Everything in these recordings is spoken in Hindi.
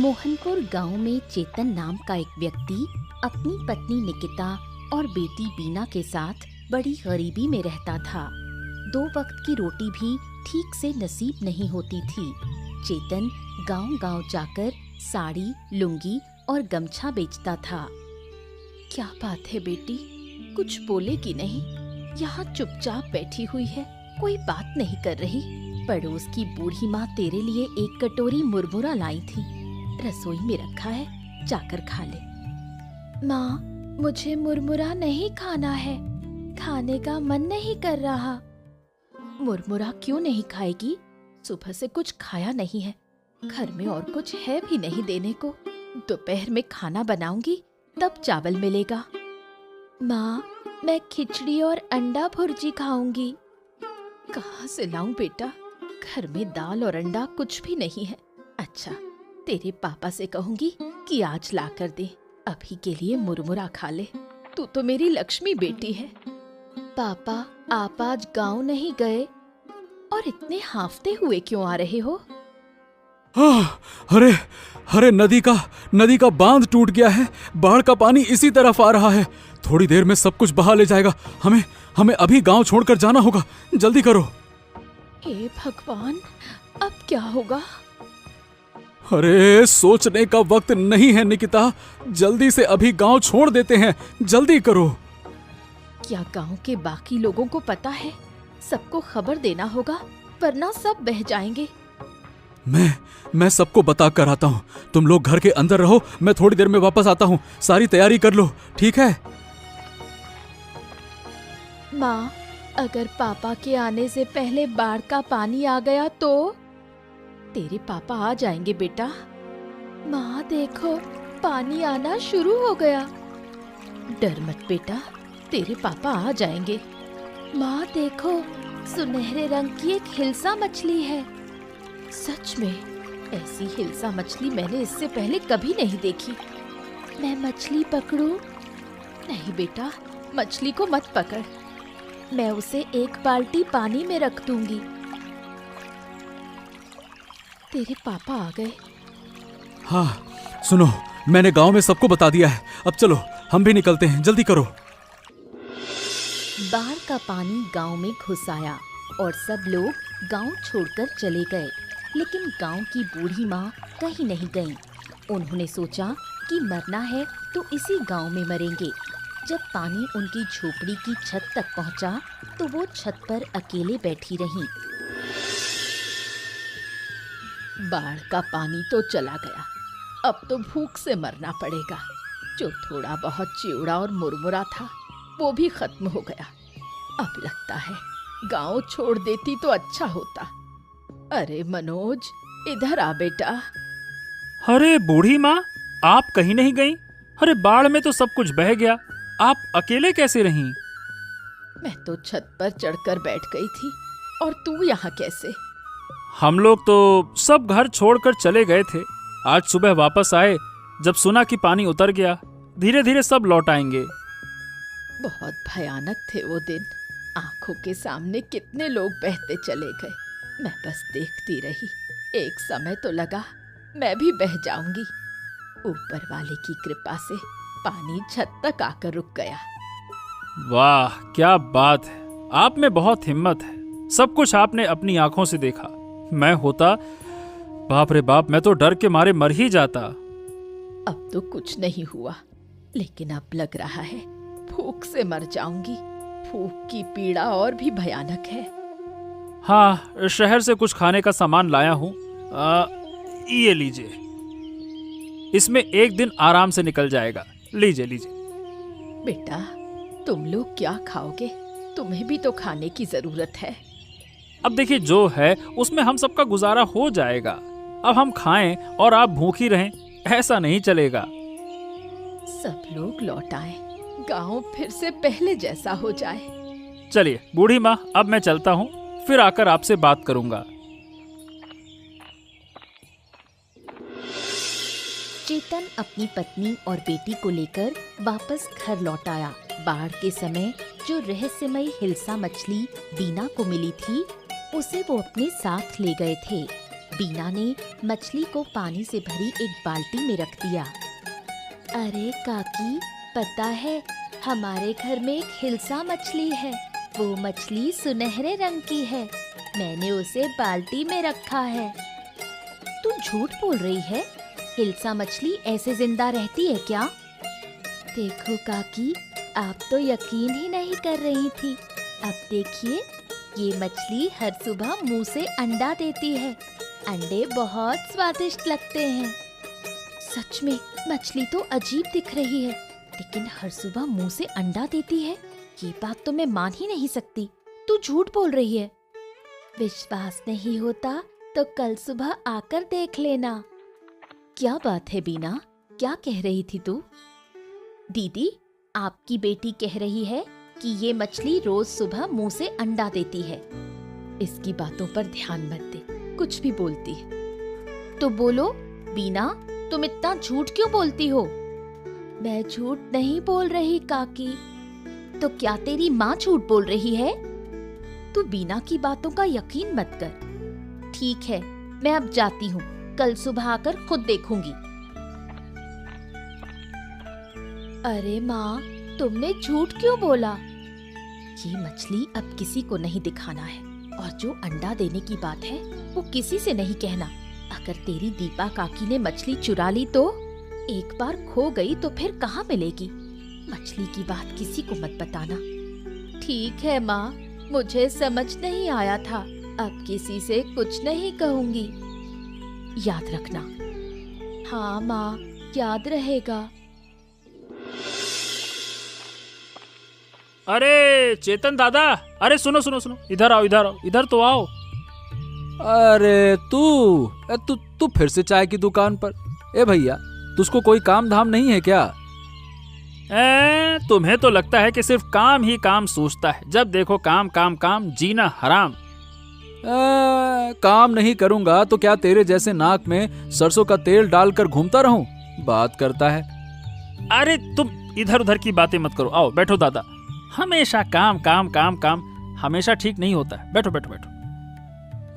मोहनपुर गांव में चेतन नाम का एक व्यक्ति अपनी पत्नी निकिता और बेटी बीना के साथ बड़ी गरीबी में रहता था। 2 वक्त की रोटी भी ठीक से नसीब नहीं होती थी। चेतन गांव-गांव जाकर साड़ी, लुंगी और गमछा बेचता था। क्या बात है बेटी, कुछ बोलेगी नहीं? यहाँ चुपचाप बैठी हुई है, कोई बात नहीं कर रही। पड़ोस की बूढ़ी माँ तेरे लिए एक कटोरी मुरमुरा लाई थी, रसोई में रखा है, जाकर खा ले। माँ, मुझे मुरमुरा नहीं खाना है, खाने का मन नहीं कर रहा। मुरमुरा क्यों नहीं खाएगी? सुबह से कुछ खाया नहीं है, घर में और कुछ है भी नहीं देने को। दोपहर में खाना बनाऊंगी तब चावल मिलेगा। माँ, मैं खिचड़ी और अंडा भुर्जी खाऊंगी। कहाँ से लाऊं बेटा, घर में दाल और अंडा कुछ भी नहीं है। अच्छा, तेरे पापा से कहूंगी कि आज ला कर दे, अभी के लिए मुरमुरा खा ले। तू तो मेरी लक्ष्मी बेटी है। पापा, आप आज गांव नहीं गए और इतने हांफते हुए क्यों आ रहे हो? अरे नदी का बांध टूट गया है। बाढ़ का पानी इसी तरफ आ रहा है। थोड़ी देर में सब कुछ बहा ले जाएगा। हमें अभी गांव छोड़कर जाना होगा। जल्दी करो। हे भगवान, अब क्या होगा? अरे सोचने का वक्त नहीं है निकिता, जल्दी से अभी गांव छोड़ देते हैं। जल्दी करो। क्या गांव के बाकी लोगों को पता है? सबको खबर देना होगा, वरना सब बह जाएंगे। मैं सबको बता कर आता हूँ। तुम लोग घर के अंदर रहो, मैं थोड़ी देर में वापस आता हूँ। सारी तैयारी कर लो, ठीक है? माँ, अगर पापा के आने से पहले बाढ़ का पानी आ गया तो? तेरे पापा आ जाएंगे बेटा। माँ देखो, पानी आना शुरू हो गया। डर मत बेटा, तेरे पापा आ जाएंगे। माँ देखो, सुनहरे रंग की एक हिल्सा मछली है। सच में, ऐसी हिल्सा मछली मैंने इससे पहले कभी नहीं देखी। मैं मछली पकड़ूं? नहीं बेटा, मछली को मत पकड़। मैं उसे एक बाल्टी पानी में रख दूंगी। तेरे पापा आ गए। हाँ, सुनो, मैंने गांव में सबको बता दिया है। अब चलो, हम भी निकलते हैं। जल्दी करो। बाढ़ का पानी गांव में घुस आया और सब लोग गांव छोड़कर चले गए। लेकिन गांव की बूढ़ी माँ कहीं नहीं गईं। उन्होंने सोचा कि मरना है तो इसी गांव में मरेंगे। जब पानी उनकी झोपड़ी की छत तक पहुंचा तो वो छत पर अकेले बैठी रहीं। बाढ़ का पानी तो चला गया, अब तो भूख से मरना पड़ेगा। जो थोड़ा बहुत चिवड़ा और मुरमुरा था वो भी खत्म हो गया। अब लगता है गांव छोड़ देती तो अच्छा होता। अरे मनोज, इधर आ बेटा। अरे बूढ़ी माँ, आप कहीं नहीं गईं? अरे बाढ़ में तो सब कुछ बह गया, आप अकेले कैसे रहीं? मैं तो छत पर चढ़कर बैठ गई थी, और तू यहाँ कैसे? हम लोग तो सब घर छोड़कर चले गए थे। आज सुबह वापस आए, जब सुना कि पानी उतर गया। धीरे धीरे सब लौट आएंगे। बहुत भयानक थे वो दिन। आंखों के सामने कितने लोग बहते चले गए। मैं बस देखती रही। एक समय तो लगा मैं भी बह जाऊंगी। ऊपर वाले की कृपा से पानी छत तक आकर रुक गया। वाह, क्या बात है! आप में बहुत हिम्मत है। सब कुछ आपने अपनी आंखों से देखा। मैं होता, बाप रे बाप, मैं तो डर के मारे मर ही जाता। अब तो कुछ नहीं हुआ, लेकिन अब लग रहा है भूख से मर जाऊंगी। भूख की पीड़ा और भी भयानक है। हाँ, शहर से कुछ खाने का सामान लाया हूँ। ये लीजिए, इसमें एक दिन आराम से निकल जाएगा। लीजिए लीजिए। बेटा, तुम लोग क्या खाओगे? तुम्हें भी तो खाने की जरूरत है। अब देखिए, जो है उसमें हम सबका गुजारा हो जाएगा। अब हम खाएं और आप भूखी रहें, ऐसा नहीं चलेगा। सब लोग लौट आए, गांव फिर से पहले जैसा हो जाए। चलिए बूढ़ी माँ, अब मैं चलता हूँ, फिर आकर आपसे बात करूंगा। चेतन अपनी पत्नी और बेटी को लेकर वापस घर लौट आया। बाढ़ के समय जो रहस्यमयी हिल्सा मछली बीना को मिली थी, उसे वो अपने साथ ले गए थे। बीना ने मछली को पानी से भरी एक बाल्टी में रख दिया। अरे काकी, पता है हमारे घर में एक हिल्सा मछली है। वो मछली सुनहरे रंग की है। मैंने उसे बाल्टी में रखा है। तू झूठ बोल रही है? हिल्सा मछली ऐसे जिंदा रहती है क्या? देखो काकी, आप तो यकीन ही नहीं कर रही थी। अब देखिए, ये मछली हर सुबह मुंह से अंडा देती है। अंडे बहुत स्वादिष्ट लगते हैं। सच में मछली तो अजीब दिख रही है, लेकिन हर सुबह मुंह से अंडा देती है। ये बात तो मैं मान ही नहीं सकती। तू झूठ बोल रही है। विश्वास नहीं होता तो कल सुबह आकर देख लेना। क्या बात है बीना, क्या कह रही थी तू? दीदी, आपकी बेटी कह रही है कि ये मछली रोज सुबह मुंह से अंडा देती है। इसकी बातों पर ध्यान मत दे, कुछ भी बोलती है। तो बोलो बीना, तुम इतना झूठ क्यों बोलती हो? मैं झूठ नहीं बोल रही काकी। तो क्या तेरी माँ झूठ बोल रही है? तू बीना की बातों का यकीन मत कर। ठीक है, मैं अब जाती हूँ। कल सुबह आकर खुद देखूंगी। अरे माँ, तुमने झूठ क्यों बोला? ये मछली अब किसी को नहीं दिखाना है, और जो अंडा देने की बात है वो किसी से नहीं कहना। अगर तेरी दीपा काकी ने मछली चुरा ली तो? एक बार खो गई तो फिर कहाँ मिलेगी? मछली की बात किसी को मत बताना। ठीक है माँ, मुझे समझ नहीं आया था। अब किसी से कुछ नहीं कहूंगी। याद रखना। हाँ माँ, याद रहेगा। अरे चेतन दादा, अरे सुनो सुनो सुनो, इधर आओ इधर आओ, इधर तो आओ। अरे तू फिर से चाय की दुकान पर? ए भैया, तुझको कोई काम धाम नहीं है क्या? तुम्हें तो लगता है कि सिर्फ काम ही काम सोचता है। जब देखो काम काम काम, जीना हराम। काम नहीं करूंगा तो क्या तेरे जैसे नाक में सरसों का तेल डालकर घूमता रहूं? बात करता है। अरे तुम इधर उधर की बातें मत करो, आओ बैठो दादा। हमेशा काम काम काम काम हमेशा ठीक नहीं होता है। बैठो बैठो बैठो।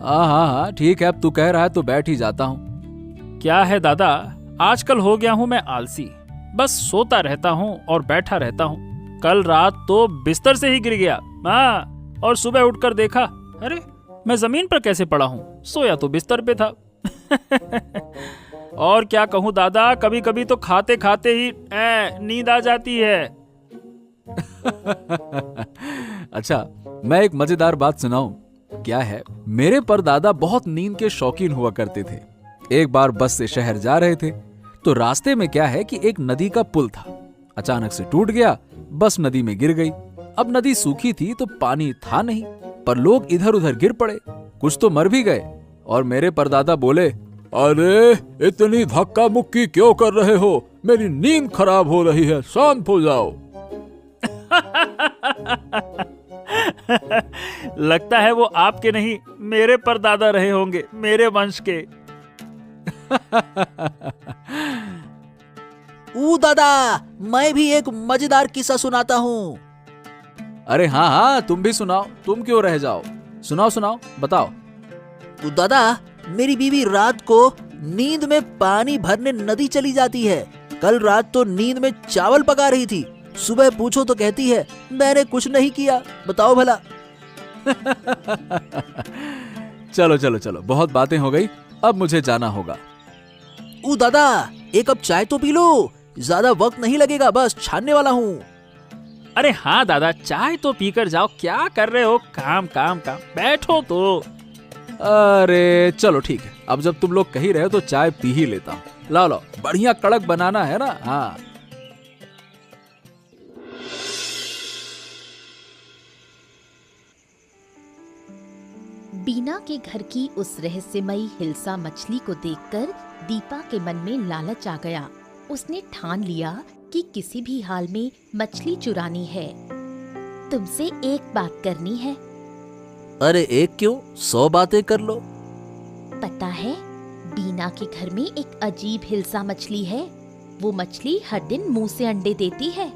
हाँ, ठीक है, अब तू कह रहा है तो बैठ ही जाता हूँ। क्या है दादा, आजकल हो गया हूँ मैं आलसी। बस सोता रहता हूँ और बैठा रहता हूँ। कल रात तो बिस्तर से ही गिर गया। हाँ, और सुबह उठकर देखा, अरे मैं जमीन पर कैसे पड़ा हूँ? सोया तो बिस्तर पे था। और क्या कहूँ दादा, कभी कभी तो खाते खाते ही नींद आ जाती है। अच्छा, मैं एक मजेदार बात सुनाऊं? क्या है, मेरे परदादा बहुत नींद के शौकीन हुआ करते थे। एक बार बस से शहर जा रहे थे तो रास्ते में क्या है कि एक नदी का पुल था। अचानक से टूट गया, बस नदी में गिर गई। अब नदी सूखी थी तो पानी था नहीं, पर लोग इधर उधर गिर पड़े, कुछ तो मर भी गए। और मेरे परदादा बोले, अरे इतनी धक्का मुक्की क्यों कर रहे हो? मेरी नींद खराब हो रही है, शांत हो जाओ। लगता है वो आपके नहीं, मेरे परदादा रहे होंगे, मेरे वंश के। दादा, मैं भी एक मजेदार किस्सा सुनाता हूँ। अरे हाँ, तुम भी सुनाओ, तुम क्यों रह जाओ? सुनाओ सुनाओ, बताओ। दादा, मेरी बीवी रात को नींद में पानी भरने नदी चली जाती है। कल रात तो नींद में चावल पका रही थी। सुबह पूछो तो कहती है मैंने कुछ नहीं किया। बताओ भला। चलो चलो चलो, बहुत बातें हो गई, अब मुझे जाना होगा। दादा, एक कप चाय तो पी लो, ज्यादा वक्त नहीं लगेगा, बस छानने वाला हूँ। अरे हाँ दादा, चाय तो पीकर जाओ, क्या कर रहे हो? काम काम काम, बैठो तो। अरे चलो ठीक है, अब जब तुम लोग कही रहे हो तो चाय पी ही लेता हूँ। लाओ लाओ, बढ़िया कड़क बनाना है ना। हाँ। बीना के घर की उस रहस्यमयी हिल्सा मछली को देखकर दीपा के मन में लालच आ गया। उसने ठान लिया कि किसी भी हाल में मछली चुरानी है। तुमसे एक बात करनी है। अरे एक क्यों, 100 बातें कर लो। पता है, बीना के घर में एक अजीब हिल्सा मछली है। वो मछली हर दिन मुंह से अंडे देती है।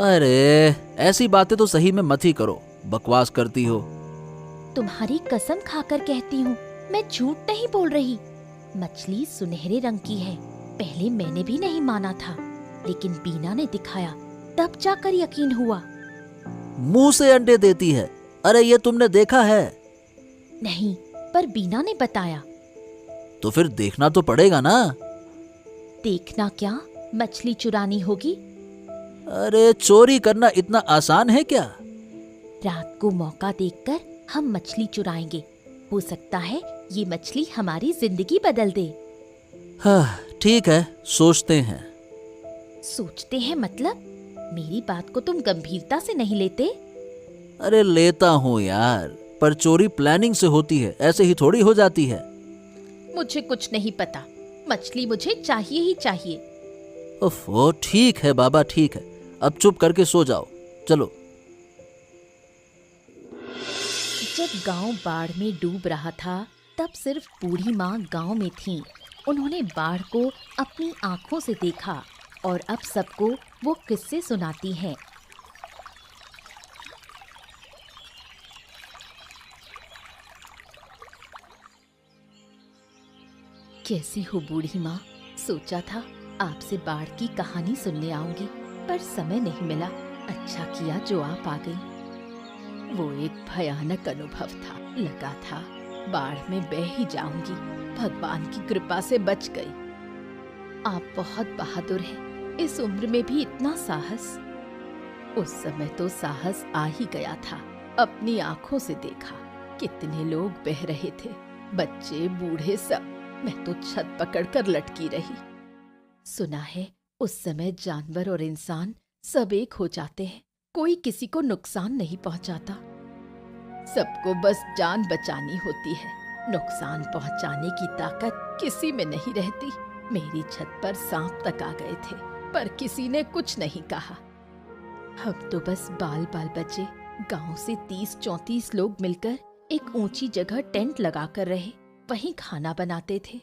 अरे ऐसी बातें तो सही में मत ही करो, बकवास करती हो। तुम्हारी कसम खाकर कहती हूँ, मैं झूठ नहीं बोल रही। मछली सुनहरे रंग की है। पहले मैंने भी नहीं माना था, लेकिन बीना ने दिखाया, तब जाकर यकीन हुआ। मुंह से अंडे देती है। अरे ये तुमने देखा है? नहीं, पर बीना ने बताया। तो फिर देखना तो पड़ेगा ना। देखना क्या, मछली चुरानी होगी। अरे चोरी करना इतना आसान है क्या? रात को मौका देखकर हम मछली चुराएंगे। हो सकता है ये मछली हमारी जिंदगी बदल दे। हाँ ठीक है, सोचते हैं। सोचते हैं मतलब? मेरी बात को तुम गंभीरता से नहीं लेते? अरे लेता हूँ यार, पर चोरी प्लानिंग से होती है, ऐसे ही थोड़ी हो जाती है। मुझे कुछ नहीं पता, मछली मुझे चाहिए ही चाहिए। ओफो, ठीक है बाबा, ठीक है। अब चुप करके सो जाओ, चलो। जब गांव बाढ़ में डूब रहा था, तब सिर्फ बूढ़ी माँ गांव में थीं। उन्होंने बाढ़ को अपनी आंखों से देखा और अब सबको वो किस्से सुनाती हैं। कैसी हो बूढ़ी माँ? सोचा था आपसे बाढ़ की कहानी सुनने आऊंगी, पर समय नहीं मिला। अच्छा किया जो आप आ गई। वो एक भयानक अनुभव था। लगा था बाढ़ में बह ही जाऊंगी, भगवान की कृपा से बच गई। आप बहुत बहादुर हैं, इस उम्र में भी इतना साहस। उस समय तो साहस आ ही गया था। अपनी आंखों से देखा कितने लोग बह रहे थे, बच्चे बूढ़े सब। मैं तो छत पकड़कर लटकी रही। सुना है उस समय जानवर और इंसान सब एक हो जाते हैं, कोई किसी को नुकसान नहीं पहुंचाता। सबको बस जान बचानी होती है, नुकसान पहुंचाने की ताकत किसी में नहीं रहती। मेरी छत पर सांप तक आ गए थे, पर किसी ने कुछ नहीं कहा। हम तो बस बाल बाल बचे। गांव से 30-34 लोग मिलकर एक ऊंची जगह टेंट लगाकर रहे, वहीं खाना बनाते थे।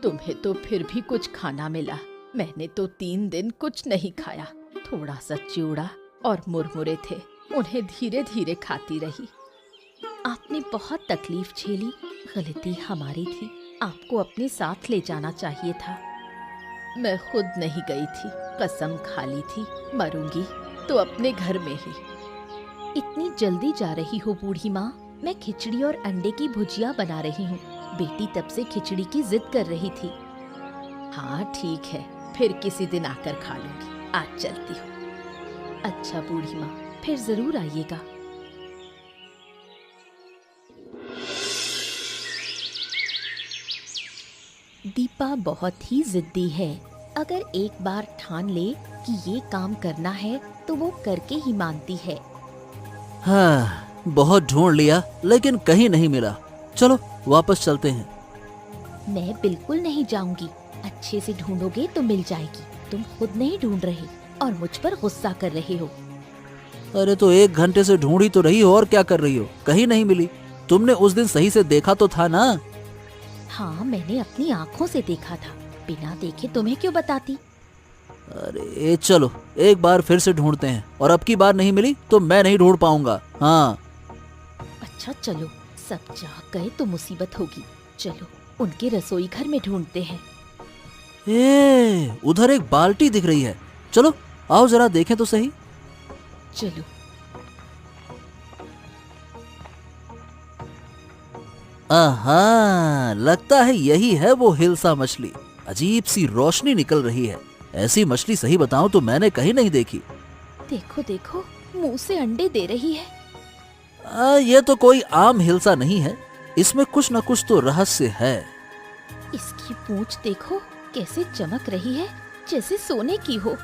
तुम्हें तो फिर भी कुछ खाना मिला, मैंने तो 3 दिन कुछ नहीं खाया। थोड़ा सा चिवड़ा और मुरमुरे थे, उन्हें धीरे धीरे खाती रही। आपने बहुत तकलीफ झेली, गलती हमारी थी। आपको अपने साथ ले जाना चाहिए था। मैं खुद नहीं गई थी, कसम खा ली थी, मरूंगी तो अपने घर में ही। इतनी जल्दी जा रही हो बूढ़ी माँ? मैं खिचड़ी और अंडे की भुजिया बना रही हूँ। बेटी तब से खिचड़ी की जिद कर रही थी। हाँ ठीक है, फिर किसी दिन आकर खा लूंगी। आज चलती हूँ। अच्छा बूढ़ी माँ, फिर जरूर आइएगा। दीपा बहुत ही जिद्दी है। अगर एक बार ठान ले कि ये काम करना है तो वो करके ही मानती है। हाँ, बहुत ढूंढ लिया लेकिन कहीं नहीं मिला। चलो वापस चलते हैं। मैं बिल्कुल नहीं जाऊंगी। अच्छे से ढूंढोगे तो मिल जाएगी। तुम खुद नहीं ढूंढ रहे और मुझ पर गुस्सा कर रहे हो। अरे तो 1 घंटे से ढूंढी तो रही हो, और क्या कर रही हो? कहीं नहीं मिली। तुमने उस दिन सही से देखा तो था ना? हाँ, मैंने अपनी आँखों से देखा था। बिना देखे तुम्हें क्यों बताती? अरे चलो एक बार फिर से ढूंढते हैं, और अब की बार नहीं मिली तो मैं नहीं ढूंढ पाऊंगा। हाँ अच्छा चलो, सब जाग गए तो मुसीबत होगी। चलो उनके रसोई घर में ढूंढते हैं। उधर एक बाल्टी दिख रही है। चलो आओ जरा देखें तो सही। चलो। आहा, लगता है यही है वो हिल्सा मछली। अजीब सी रोशनी निकल रही है। ऐसी मछली सही बताऊं तो मैंने कहीं नहीं देखी। देखो देखो, मुंह से अंडे दे रही है। ये तो कोई आम हिल्सा नहीं है, इसमें कुछ न कुछ तो रहस्य है। इसकी पूंछ देखो कैसे चमक रही है, जैसे सोने की हो।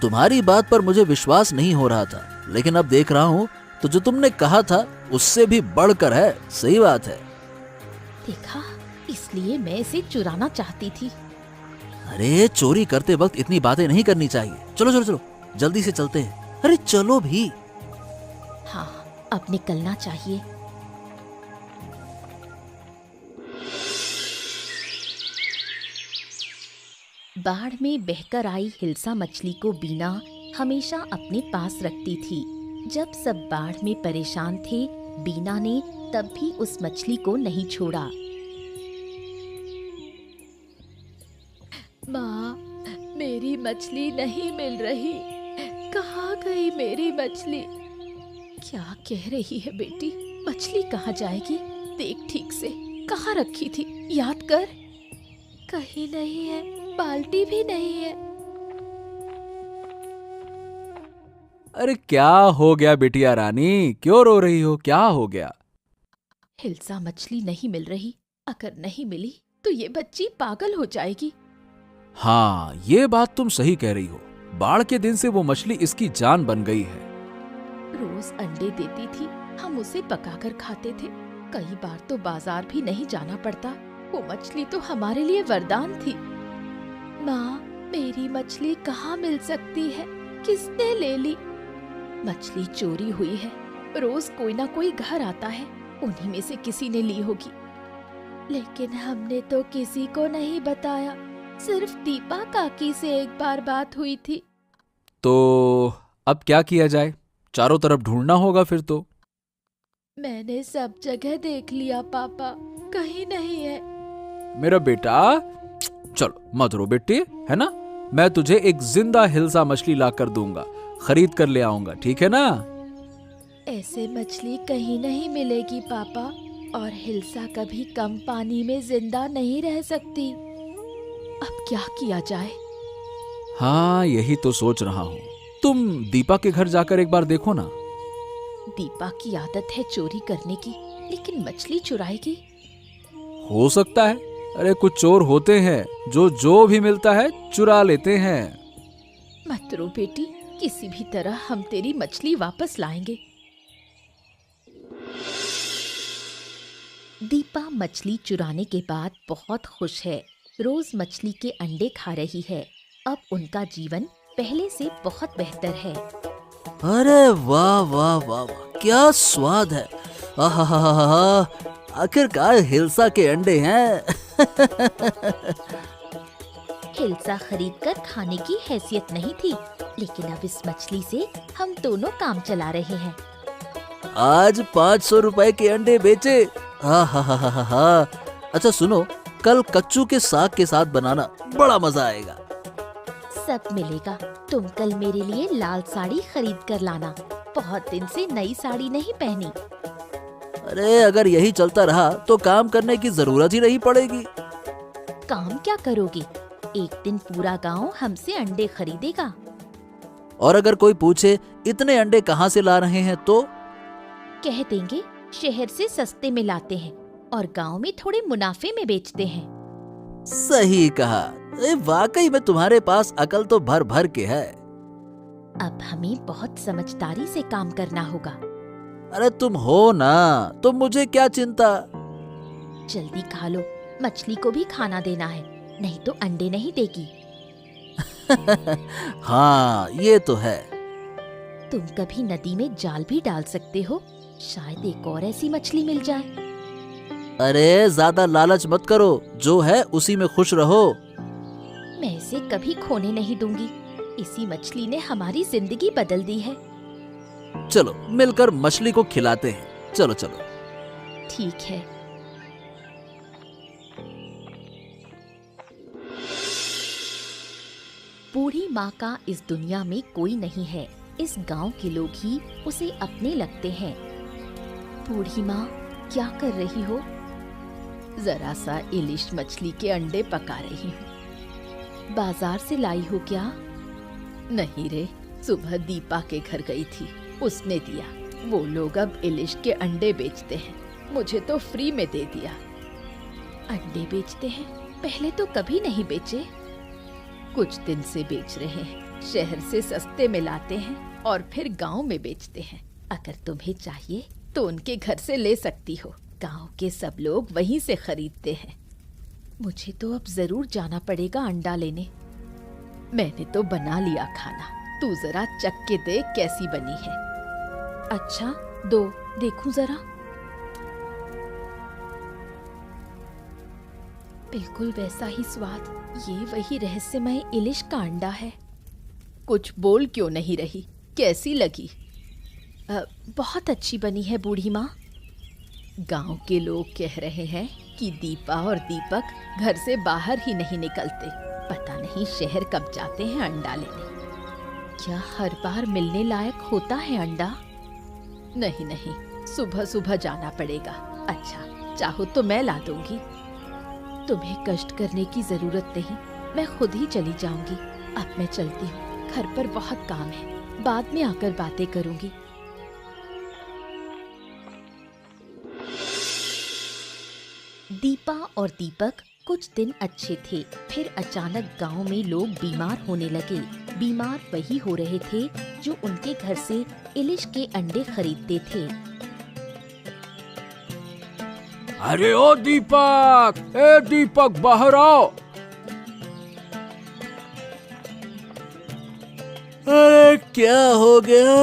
तुम्हारी बात पर मुझे विश्वास नहीं हो रहा था, लेकिन अब देख रहा हूँ तो जो तुमने कहा था उससे भी बढ़कर है। सही बात है। देखा, इसलिए मैं इसे चुराना चाहती थी। अरे चोरी करते वक्त इतनी बातें नहीं करनी चाहिए। चलो चलो चलो, जल्दी से चलते हैं। अरे चलो भी। हाँ, अब निकलना चाहिए। बाढ़ में बहकर आई हिल्सा मछली को बीना हमेशा अपने पास रखती थी। जब सब बाढ़ में परेशान थे बीना ने तब भी उस मछली को नहीं छोड़ा। माँ, मेरी मछली नहीं मिल रही। कहाँ गई मेरी मछली? क्या कह रही है बेटी? मछली कहाँ जाएगी? देख ठीक से, कहाँ रखी थी, याद कर। कहीं नहीं है, बाल्टी भी नहीं है। अरे क्या हो गया बिटिया रानी, क्यों रो रही हो? क्या हो गया? हिल्सा मछली नहीं मिल रही। अगर नहीं मिली तो ये बच्ची पागल हो जाएगी। हाँ, ये बात तुम सही कह रही हो। बाढ़ के दिन से वो मछली इसकी जान बन गई है। रोज अंडे देती थी, हम उसे पकाकर खाते थे। कई बार तो बाजार भी नहीं जाना पड़ता। वो मछली तो हमारे लिए वरदान थी। माँ, मेरी मछली कहाँ मिल सकती है? किसने ले ली? मछली चोरी हुई है। रोज कोई ना कोई घर आता है, उन्हीं में से किसी ने ली होगी। लेकिन हमने तो किसी को नहीं बताया। सिर्फ दीपा काकी से एक बार बात हुई थी। तो अब क्या किया जाए? चारों तरफ ढूंढना होगा फिर तो। मैंने सब जगह देख लिया पापा, कहीं नहीं है। मेरा बेटा, चलो मत रो बेटी, है ना? मैं तुझे एक जिंदा हिल्सा मछली लाकर दूंगा, खरीद कर ले आऊंगा, ठीक है ना? ऐसे मछली कहीं नहीं मिलेगी पापा, और हिल्सा कभी कम पानी में जिंदा नहीं रह सकती। अब क्या किया जाए? हाँ, यही तो सोच रहा हूँ। तुम दीपा के घर जाकर एक बार देखो ना। दीपा की आदत है चोरी करने की, लेकिन मछली चुराएगी? हो सकता है। अरे कुछ चोर होते हैं जो भी मिलता है चुरा लेते हैं। मत रो बेटी, किसी भी तरह हम तेरी मछली वापस लाएंगे। दीपा मछली चुराने के बाद बहुत खुश है। रोज मछली के अंडे खा रही है। अब उनका जीवन पहले से बहुत बेहतर है। अरे वाह वाह वाह वाह, क्या स्वाद है। आहा, आखिरकार हिल्सा के अंडे हैं। हिल्सा खरीदकर खाने की हैसियत नहीं थी, लेकिन अब इस मछली से हम दोनों काम चला रहे हैं। आज 500 रुपए के अंडे बेचे। हा। अच्छा सुनो, कल कच्चू के साग के साथ बनाना, बड़ा मजा आएगा। सब मिलेगा। तुम कल मेरे लिए लाल साड़ी खरीद कर लाना। बहुत दिन से नई साड़ी नहीं पहनी। अरे अगर यही चलता रहा तो काम करने की जरूरत ही नहीं पड़ेगी। काम क्या करोगे? एक दिन पूरा गांव हमसे अंडे खरीदेगा। और अगर कोई पूछे इतने अंडे कहाँ से ला रहे हैं तो कह देंगे शहर से सस्ते में लाते हैं और गांव में थोड़े मुनाफे में बेचते हैं। सही कहा। वाकई में तुम्हारे पास अकल तो भर भर के है। अब हमें बहुत समझदारी से काम करना होगा। अरे तुम हो ना, तो मुझे क्या चिंता। जल्दी खा लो, मछली को भी खाना देना है, नहीं तो अंडे नहीं देगी। हाँ ये तो है। तुम कभी नदी में जाल भी डाल सकते हो, शायद एक और ऐसी मछली मिल जाए। अरे ज्यादा लालच मत करो, जो है उसी में खुश रहो। मैं इसे कभी खोने नहीं दूंगी। इसी मछली ने हमारी जिंदगी बदल दी है। चलो मिलकर मछली को खिलाते हैं। चलो चलो। ठीक है। बूढ़ी माँ का इस दुनिया में कोई नहीं है। इस गांव के लोग ही उसे अपने लगते हैं। बूढ़ी माँ, क्या कर रही हो? जरा सा इलिश मछली के अंडे पका रही हूँ। बाजार से लाई हो क्या? नहीं रे, सुबह दीपा के घर गई थी, उसने दिया। वो लोग अब इलिश के अंडे बेचते हैं, मुझे तो फ्री में दे दिया। अंडे बेचते हैं? पहले तो कभी नहीं बेचे। कुछ दिन से बेच रहे हैं। शहर से सस्ते में लाते हैं और फिर गांव में बेचते हैं। अगर तुम्हें चाहिए तो उनके घर से ले सकती हो। गांव के सब लोग वहीं से खरीदते हैं। मुझे तो अब जरूर जाना पड़ेगा अंडा लेने। मैंने तो बना लिया खाना, तू जरा चख के देख कैसी बनी है। अच्छा दो, देखूं जरा। बिल्कुल वैसा ही स्वाद। ये वही रहस्यमय इलिश का अंडा है। कुछ बोल क्यों नहीं रही? कैसी लगी? बहुत अच्छी बनी है बूढ़ी माँ। गांव के लोग कह रहे हैं कि दीपा और दीपक घर से बाहर ही नहीं निकलते। पता नहीं शहर कब जाते हैं अंडा लेने। क्या हर बार मिलने लायक होता है अंडा? नहीं नहीं, सुबह सुबह जाना पड़ेगा। अच्छा, चाहो तो मैं ला दूंगी। तुम्हें कष्ट करने की जरूरत नहीं, मैं खुद ही चली जाऊंगी। अब मैं चलती हूँ, घर पर बहुत काम है, बाद में आकर बातें करूंगी। दीपा और दीपक कुछ दिन अच्छे थे, फिर अचानक गांव में लोग बीमार होने लगे। बीमार वही हो रहे थे जो उनके घर से इलिश के अंडे खरीदते थे। अरे ओ दीपक, ए दीपक बाहर आओ। अरे क्या हो गया?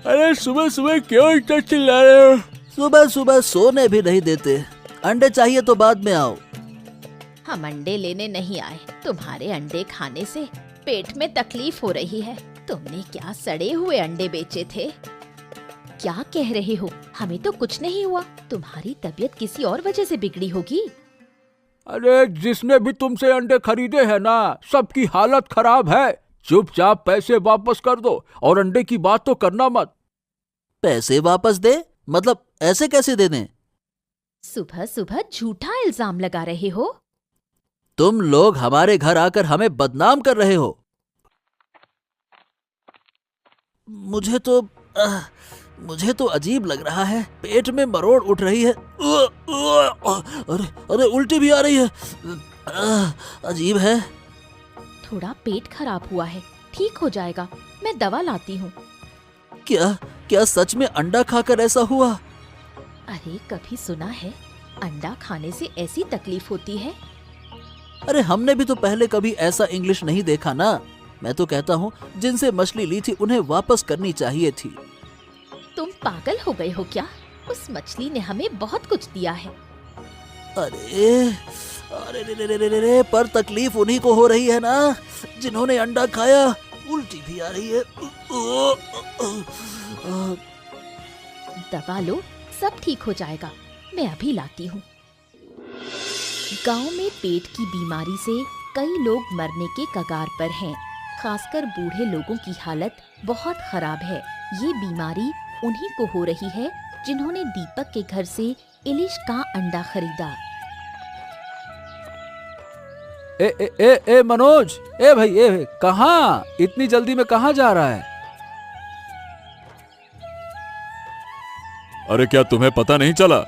अरे सुबह सुबह क्यों इतना चिल्ला रहे हो? सुबह सुबह सोने भी नहीं देते। अंडे चाहिए तो बाद में आओ। हम अंडे लेने नहीं आए, तुम्हारे अंडे खाने से पेट में तकलीफ हो रही है। तुमने क्या सड़े हुए अंडे बेचे थे? क्या कह रहे हो? हमें तो कुछ नहीं हुआ, तुम्हारी तबीयत किसी और वजह से बिगड़ी होगी। अरे जिसने भी तुमसे अंडे खरीदे हैं ना, सबकी हालत खराब है। चुपचाप पैसे वापस कर दो और अंडे की बात तो करना मत। पैसे वापस दे? मतलब ऐसे कैसे दे दें? सुबह सुबह झूठा इल्जाम लगा रहे हो। तुम लोग हमारे घर आकर हमें बदनाम कर रहे हो। मुझे तो अजीब लग रहा है। पेट में मरोड़ उठ रही है। अरे उल्टी भी आ रही है। अजीब है। थोड़ा पेट खराब हुआ है, ठीक हो जाएगा। मैं दवा लाती हूँ। क्या सच में अंडा खाकर ऐसा हुआ? अरे कभी सुना है अंडा खाने से ऐसी तकलीफ होती है? अरे हमने भी तो पहले कभी ऐसा इंग्लिश नहीं देखा ना। मैं तो कहता हूँ जिनसे मछली ली थी उन्हें वापस करनी चाहिए थी। तुम पागल हो गए हो क्या? उस मछली ने हमें बहुत कुछ दिया है। अरे पर तकलीफ उन्हीं को हो रही है ना जिन्होंने अंडा खाया। उल्टी भी आ रही है। दवा लो, सब ठीक हो जाएगा। मैं अभी लाती हूँ। गांव में पेट की बीमारी से कई लोग मरने के कगार पर हैं। खासकर बूढ़े लोगों की हालत बहुत खराब है। ये बीमारी उन्हीं को हो रही है जिन्होंने दीपक के घर से इलिश का अंडा खरीदा। ए मनोज, ए भाई, कहाँ? इतनी जल्दी में कहाँ जा रहा है? अरे क्या तुम्हें पता नहीं चला?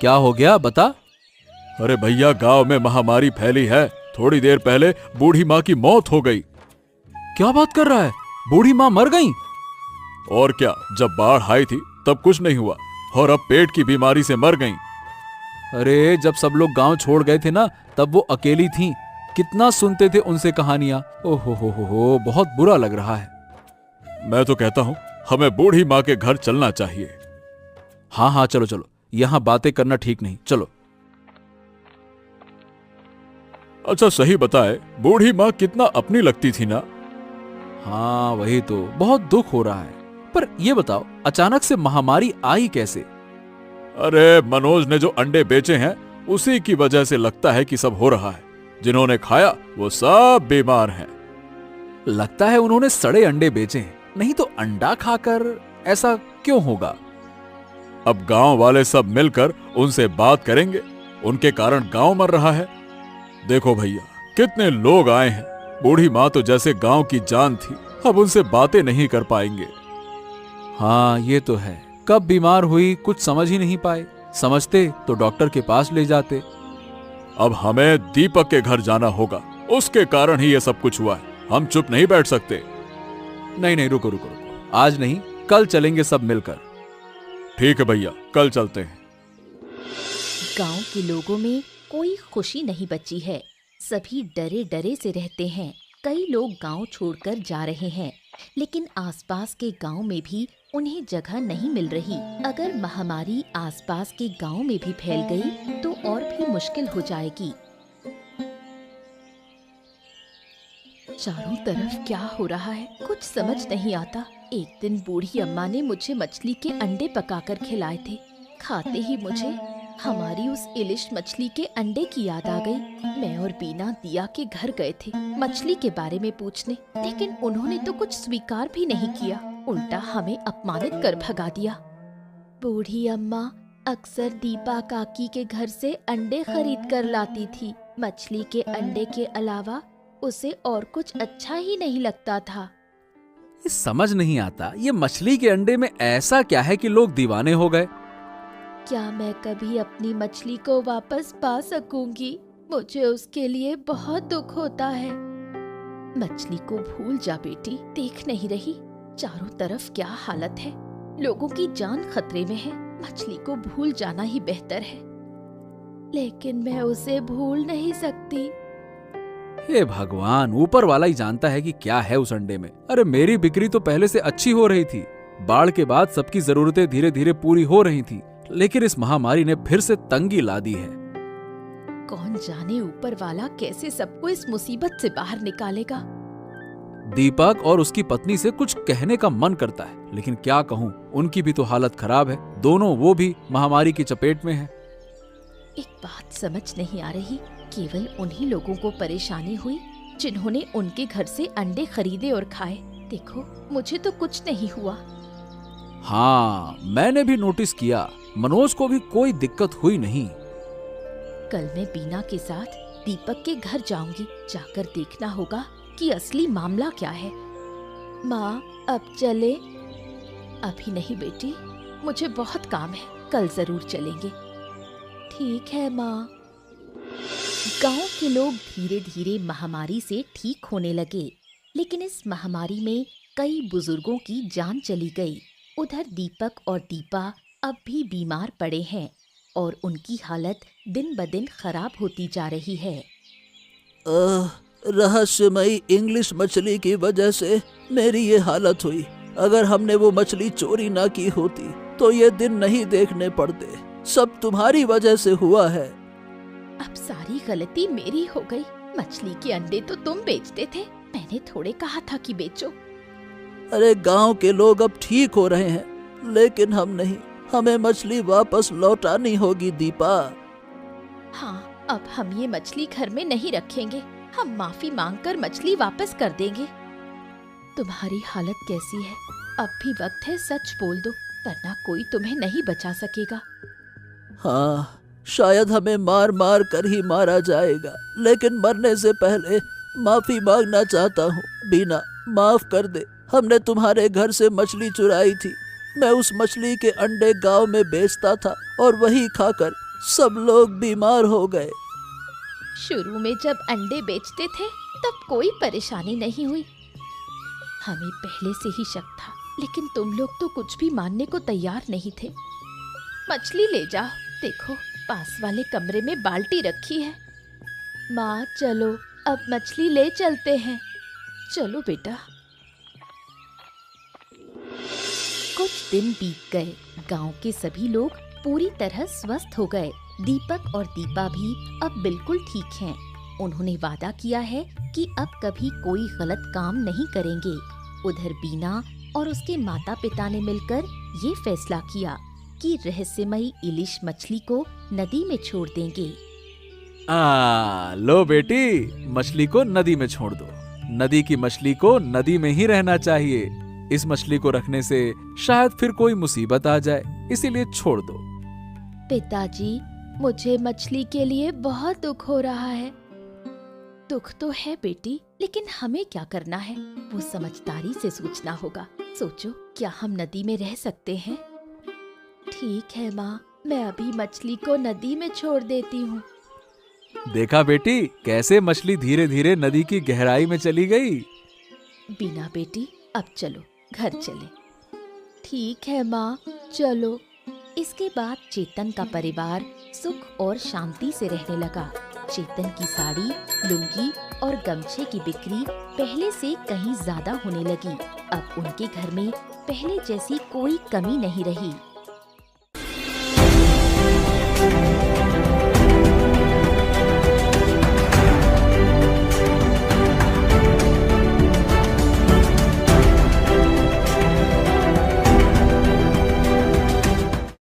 क्या हो गया, बता। अरे भैया, गांव में महामारी फैली है। थोड़ी देर पहले बूढ़ी माँ की मौत हो गई। क्या बात कर रहा है? बूढ़ी माँ मर गई? और क्या, जब बाढ़ आई थी तब कुछ नहीं हुआ और अब पेट की बीमारी से मर गईं। अरे जब सब लोग गांव छोड़ गए थे ना, तब वो अकेली थीं। कितना सुनते थे उनसे कहानियां। ओहो, बहुत बुरा लग रहा है। मैं तो कहता हूँ हमें बूढ़ी माँ के घर चलना चाहिए। हाँ, चलो। यहाँ बातें करना ठीक नहीं, चलो। अच्छा सही बताए, बूढ़ी माँ कितना अपनी लगती थी ना। हाँ वही तो, बहुत दुख हो रहा है। पर ये बताओ, अचानक से महामारी आई कैसे? अरे मनोज ने जो अंडे बेचे हैं उसी की वजह से लगता है कि सब हो रहा है। जिन्होंने खाया वो सब बीमार हैं। लगता है उन्होंने सड़े अंडे बेचे हैं, नहीं तो अंडा खाकर ऐसा क्यों होगा? अब गांव वाले सब मिलकर उनसे बात करेंगे। उनके कारण गांव मर रहा है। देखो भैया, कितने लोग आए हैं। बूढ़ी माँ तो जैसे गांव की जान थी, अब उनसे बातें नहीं कर पाएंगे। हाँ ये तो है। कब बीमार हुई कुछ समझ ही नहीं पाए। समझते तो डॉक्टर के पास ले जाते। अब हमें दीपक के घर जाना होगा। उसके कारण ही ये सब कुछ हुआ है। हम चुप नहीं बैठ सकते। नहीं, रुको। आज नहीं, कल चलेंगे सब मिलकर। ठीक है भैया, कल चलते हैं। गांव के लोगों में कोई खुशी नहीं बची है। सभी डरे डरे से रहते हैं। कई लोग गांव छोड़कर जा रहे हैं, लेकिन आसपास के गांव में भी उन्हें जगह नहीं मिल रही। अगर महामारी आसपास के गांव में भी फैल गई तो और भी मुश्किल हो जाएगी। चारों तरफ क्या हो रहा है कुछ समझ नहीं आता। एक दिन बूढ़ी अम्मा ने मुझे मछली के अंडे पकाकर खिलाए थे। खाते ही मुझे हमारी उस इलिश मछली के अंडे की याद आ गई। मैं और बीना दिया के घर गए थे मछली के बारे में पूछने, लेकिन उन्होंने तो कुछ स्वीकार भी नहीं किया, उल्टा हमें अपमानित कर भगा दिया। बूढ़ी अम्मा अक्सर दीपा काकी के घर से अंडे खरीद कर लाती थी। मछली के अंडे के अलावा उसे और कुछ अच्छा ही नहीं लगता था। ये समझ नहीं आता, ये मछली के अंडे में ऐसा क्या है कि लोग दीवाने हो गए? क्या मैं कभी अपनी मछली को वापस पा सकूंगी? मुझे उसके लिए बहुत दुख होता है। मछली को भूल जा बेटी, देख नहीं रही चारों तरफ क्या हालत है, लोगों की जान खतरे में है। मछली को भूल जाना ही बेहतर है। लेकिन मैं उसे भूल नहीं सकती। हे भगवान, ऊपर वाला ही जानता है कि क्या है उस अंडे में। अरे मेरी बिक्री तो पहले से अच्छी हो रही थी, बाढ़ के बाद सबकी जरूरतें धीरे धीरे पूरी हो रही थी, लेकिन इस महामारी ने फिर से तंगी ला दी है। कौन जाने ऊपर वाला कैसे सबको इस मुसीबत से बाहर निकालेगा। दीपक और उसकी पत्नी से कुछ कहने का मन करता है, लेकिन क्या कहूँ, उनकी भी तो हालत खराब है। दोनों वो भी महामारी की चपेट में है। एक बात समझ नहीं आ रही, केवल उन्हीं लोगों को परेशानी हुई जिन्होंने उनके घर से अंडे खरीदे और खाए। देखो मुझे तो कुछ नहीं हुआ। हाँ, मैंने भी नोटिस किया, मनोज को भी कोई दिक्कत हुई नहीं। कल मैं बीना के साथ दीपक के घर जाऊंगी, जाकर देखना होगा कि असली मामला क्या है। माँ अब चले? अभी नहीं बेटी, मुझे बहुत काम है, कल जरूर चलेंगे। ठीक है माँ। गांव के लोग धीरे धीरे महामारी से ठीक होने लगे, लेकिन इस महामारी में कई बुजुर्गों की जान चली गई। उधर दीपक और दीपा अब भी बीमार पड़े हैं और उनकी हालत दिन ब दिन खराब होती जा रही है। रहस्यमयी इंग्लिश मछली की वजह से मेरी ये हालत हुई। अगर हमने वो मछली चोरी ना की होती तो ये दिन नहीं देखने पड़ते। सब तुम्हारी वजह से हुआ है। अब सारी गलती मेरी हो गई। मछली के अंडे तो तुम बेचते थे, मैंने थोड़े कहा था कि बेचो। अरे गांव के लोग अब ठीक हो रहे हैं, लेकिन हम नहीं। हमें मछली वापस लौटानी होगी दीपा। हाँ, अब हम ये मछली घर में नहीं रखेंगे, हम माफी मांगकर मछली वापस कर देंगे। तुम्हारी हालत कैसी है? अब भी वक्त है, सच बोल दो, वरना कोई तुम्हें नहीं बचा सकेगा। हाँ, शायद हमें मार मार कर ही मारा जाएगा, लेकिन मरने से पहले माफी मांगना चाहता हूँ। बीना, माफ कर दे। हमने तुम्हारे घर से मछली चुराई थी। मैं उस मछली के अंडे गांव में बेचता था और वही खाकर सब लोग बीमार हो गए। शुरू में जब अंडे बेचते थे तब कोई परेशानी नहीं हुई, हमें पहले से ही शक था, लेकिन तुम लोग तो कुछ भी मानने को तैयार नहीं थे। मछली ले जाओ, देखो पास वाले कमरे में बाल्टी रखी है। माँ चलो, अब मछली ले चलते हैं। चलो बेटा। कुछ दिन बीत गए, गांव के सभी लोग पूरी तरह स्वस्थ हो गए। दीपक और दीपा भी अब बिल्कुल ठीक हैं। उन्होंने वादा किया है कि अब कभी कोई गलत काम नहीं करेंगे। उधर बीना और उसके माता पिता ने मिलकर ये फैसला किया कि रहस्यमयी इलिश मछली को नदी में छोड़ देंगे। लो बेटी, मछली को नदी में छोड़ दो। नदी की मछली को नदी में ही रहना चाहिए। इस मछली को रखने से शायद फिर कोई मुसीबत आ जाए, इसीलिए छोड़ दो। पिताजी, मुझे मछली के लिए बहुत दुख हो रहा है। दुख तो है बेटी, लेकिन हमें क्या करना है, वो समझदारी से सोचना होगा। सोचो, क्या हम नदी में रह सकते हैं? ठीक है माँ, मैं अभी मछली को नदी में छोड़ देती हूँ। देखा बेटी, कैसे मछली धीरे धीरे नदी की गहराई में चली गई। बीना बेटी, अब चलो घर चले। ठीक है माँ, चलो। इसके बाद चेतन का परिवार सुख और शांति से रहने लगा। चेतन की साड़ी, लुंगी और गमछे की बिक्री पहले से कहीं ज्यादा होने लगी। अब उनके घर में पहले जैसी कोई कमी नहीं रही।